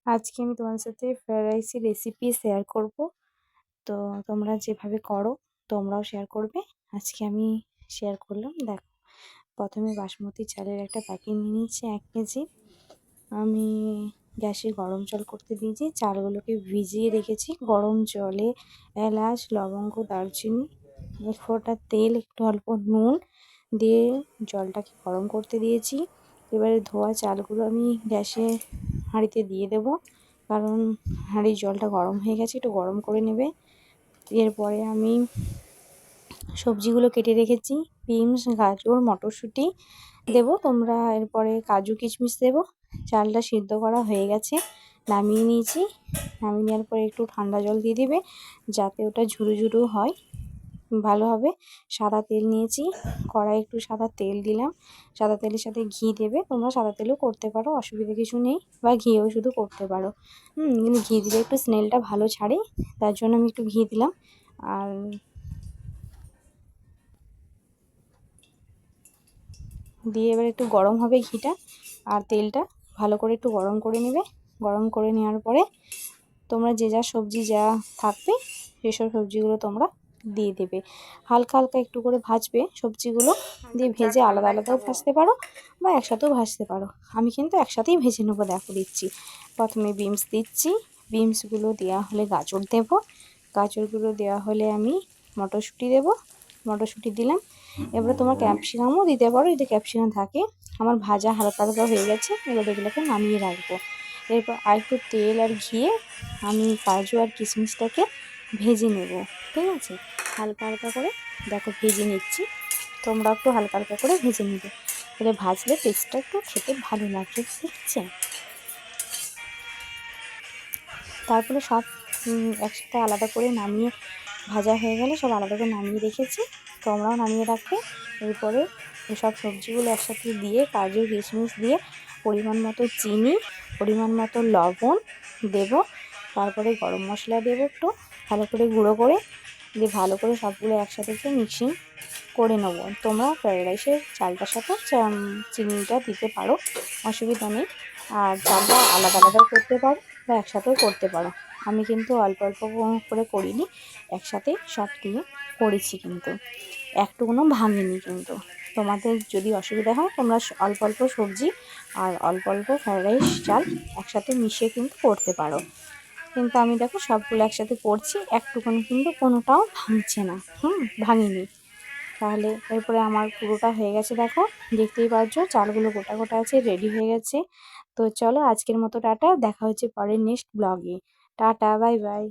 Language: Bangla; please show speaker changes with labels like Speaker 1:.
Speaker 1: আজকে আমি তোমাদের সাথে ফ্রাইড রাইসের রেসিপি শেয়ার করব। তো তোমরা যেভাবে করো তোমরাও শেয়ার করবে। আজকে আমি শেয়ার করলাম। দেখো, প্রথমে বাসমতি চালের একটা প্যাকেট নিয়ে নিচ্ছি 1 কেজি। আমি গ্যাসে গরম জল করতে দিয়েছি, চালগুলোকে ভিজিয়ে রেখেছি। গরম জলে এলাচ, লবঙ্গ, দারচিনি, 1 ফোঁটা তেল, একটু অল্প নুন দিয়ে জলটাকে গরম করতে দিয়েছি। এবারে ধোয়া চালগুলো আমি গ্যাসে হাঁড়িতে দিয়ে দেব, কারণ হাঁড়ির জলটা গরম হয়ে গেছে, একটু গরম করে নেবে। এরপরে আমি সবজিগুলো কেটে রেখেছি, বিনস, গাজর, মটরশুঁটি দেবো। তোমরা এরপরে কাজু কিশমিশ দেবো। চালটা সিদ্ধ করা হয়ে গেছে, নামিয়ে নিয়েছি। নামিয়ে নেওয়ার পরে একটু ঠান্ডা জল দিয়ে দিবে, যাতে ওটা ঝুরু ঝুরু হয় ভালো হবে। সাদা তেল নিয়েছি, কড়াই একটু সাদা তেল দিলাম। সাদা তেলের সাথে ঘি দেবে, তোমরা সাদা তেলেও করতে পারো, অসুবিধা কিছু নেই, বা ঘিও শুধু করতে পারো। কিন্তু ঘি দিলে একটু স্মেলটা ভালো ছাড়ে, তার জন্য আমি একটু ঘি দিলাম। আর দিয়ে এবার একটু গরম হবে ঘিটা আর তেলটা, ভালো করে একটু গরম করে নেবে। গরম করে নেওয়ার পরে তোমরা যে যা সবজি যা থাকবে সেসব সবজিগুলো তোমরা দিয়ে দেবে। হালকা হালকা একটু করে ভাজবে সবজিগুলো, দিয়ে ভেজে আলাদা আলাদাও ভাজতে পারো বা একসাথেও ভাজতে পারো। আমি কিন্তু একসাথেই ভেজে নেবো। দেখো দিচ্ছি, প্রথমে বিনস দিচ্ছি, বিনসগুলো দেওয়া হলে গাজর দেবো, গাজরগুলো দেওয়া হলে আমি মটরশুঁটি দেবো, মটরশুঁটি দিলাম। এবারে তোমার ক্যাপসিকামও দিতে পারো যদি ক্যাপসিকাম থাকে। আমার ভাজা হালকা হালকা হয়ে গেছে, এবার এগুলোকে নামিয়ে রাখবো। এরপর আরেকটু তেল আর ঘিয়ে আমি কাজু আর কিশমিশটাকে ভেজে নেব। ঠিক আছে, হালকা হালকা করে দেখো ভেজে নিচ্ছি, তোমরা একটু হালকা হালকা করে ভেজে নেবে। তাহলে ভাজলে টেস্টটা একটু খেতে ভালো লাগবে। ঠিক আছে, তারপরে সব একসাথে আলাদা করে নামিয়ে ভাজা হয়ে গেলে সব আলাদা করে নামিয়ে রেখেছি, তোমরাও নামিয়ে রাখবে। এরপরে সব সবজিগুলো একসাথে দিয়ে কাজু কিশমিশ দিয়ে পরিমাণ মতো চিনি, পরিমাণ মতো লবণ দেব। তারপরে গরম মশলা দেবো একটু ভালো করে গুঁড়ো করে, দিয়ে ভালো করে সবগুলো একসাথে একটু মিক্সিং করে নেবো। তোমরা ফ্রাইড রাইসের চালটার সাথে চিনিটা দিতে পারো, অসুবিধা নেই। আর চালটা আলাদা আলাদাও করতে পারো বা একসাথেও করতে পারো। আমি কিন্তু অল্প অল্প করে করিনি, একসাথেই সব দিয়ে করেছি, কিন্তু একটুকুনো ভাঙিনি। কিন্তু তোমাদের যদি অসুবিধা হয় তোমরা অল্প অল্প সবজি আর অল্প অল্প ফ্রাইড রাইস চাল একসাথে মিশিয়ে কিন্তু করতে পারো। কিন্তু আমি দেখো সবগুলো একসাথে করছি, একটুকুনি কিন্তু কোনোটাও ভাঙছে না, ভাঙিনি। তাহলে এরপরে আমার পুরোটা হয়ে গেছে, দেখো দেখতেই পাচ্ছ চালগুলো গোটা গোটা আছে, রেডি হয়ে গেছে। তো চলো আজকের মতো টাটা, দেখা হচ্ছে পরের নেক্সট ব্লগে। Tata, bye bye.